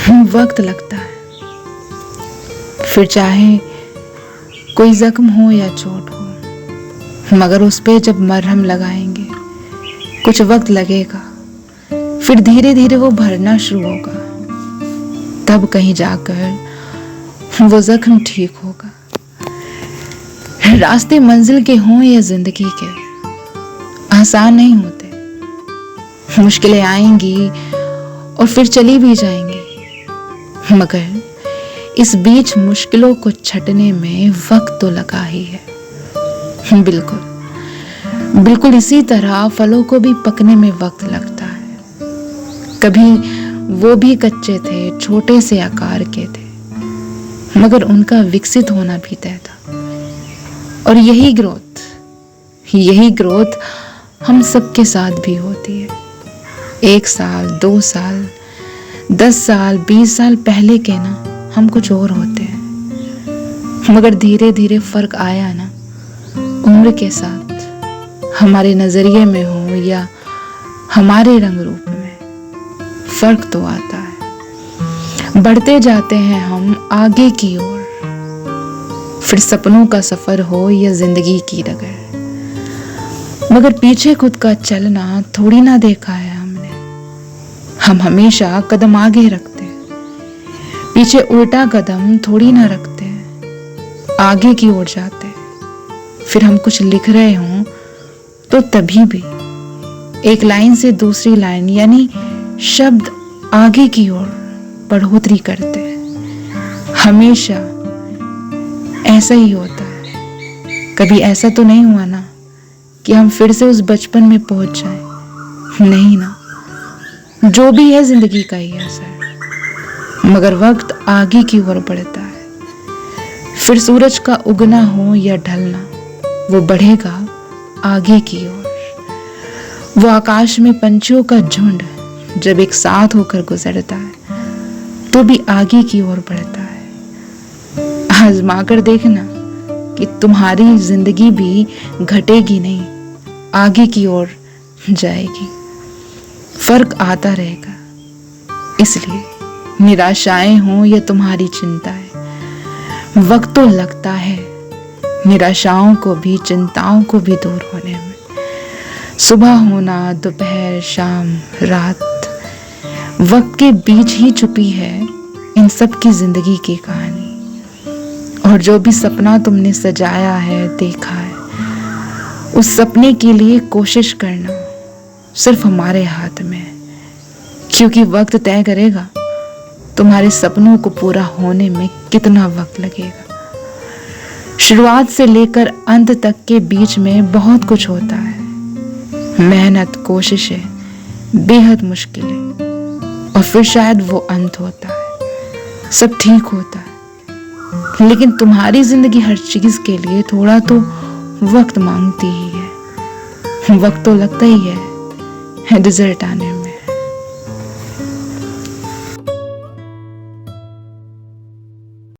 वक्त लगता है, फिर चाहे कोई जख्म हो या चोट हो, मगर उस पे जब मरहम लगाएंगे कुछ वक्त लगेगा, फिर धीरे धीरे वो भरना शुरू होगा, तब कहीं जाकर वो जख्म ठीक होगा। रास्ते मंजिल के हों या जिंदगी के, आसान नहीं होते, मुश्किलें आएंगी और फिर चली भी जाएंगी, मगर इस बीच मुश्किलों को छटने में वक्त तो लगा ही है। बिल्कुल बिल्कुल इसी तरह फलों को भी पकने में वक्त लगता है। कभी वो भी कच्चे थे, छोटे से आकार के थे, मगर उनका विकसित होना भी तय था। और यही ग्रोथ हम सबके साथ भी होती है। 1 साल, 2 साल, 10 साल, 20 साल पहले के ना हम कुछ और होते हैं, मगर धीरे धीरे फर्क आया ना, उम्र के साथ, हमारे नजरिए में हो या हमारे रंग रूप में, फर्क तो आता है। बढ़ते जाते हैं हम आगे की ओर, फिर सपनों का सफर हो या जिंदगी की डगर, मगर पीछे खुद का चलना थोड़ी ना देखा है हमने। हम हमेशा कदम आगे रखते हैं, पीछे उल्टा कदम थोड़ी ना रखते हैं, आगे की ओर जाते हैं। फिर हम कुछ लिख रहे हों तो तभी भी एक लाइन से दूसरी लाइन यानी शब्द आगे की ओर बढ़ोतरी करते हैं। हमेशा ऐसा ही होता है। कभी ऐसा तो नहीं हुआ ना कि हम फिर से उस बचपन में पहुंच जाएं? नहीं ना, जो भी है जिंदगी का ही असर, मगर वक्त आगे की ओर बढ़ता है। फिर सूरज का उगना हो या ढलना, वो बढ़ेगा आगे की ओर। वो आकाश में पंछियों का झुंड जब एक साथ होकर गुजरता है तो भी आगे की ओर बढ़ता है। आजमा कर देखना कि तुम्हारी जिंदगी भी घटेगी नहीं, आगे की ओर जाएगी। फर्क आता रहेगा। इसलिए निराशाएं हों या तुम्हारी चिंताएं, वक्त तो लगता है निराशाओं को भी, चिंताओं को भी दूर होने में। सुबह होना, दोपहर, शाम, रात, वक्त के बीच ही छुपी है इन सब की जिंदगी की कहानी। और जो भी सपना तुमने सजाया है, देखा है, उस सपने के लिए कोशिश करना सिर्फ हमारे हाथ में है, क्योंकि वक्त तय करेगा तुम्हारे सपनों को पूरा होने में कितना वक्त लगेगा। शुरुआत से लेकर अंत तक के बीच में बहुत कुछ होता है। मेहनत, कोशिशें, बेहद मुश्किलें, और फिर शायद वो अंत होता है। सब ठीक होता है, लेकिन तुम्हारी जिंदगी हर चीज के लिए थोड़ा तो वक्त मांगती ही है। वक्त तो लगता ही है रिजल्ट आने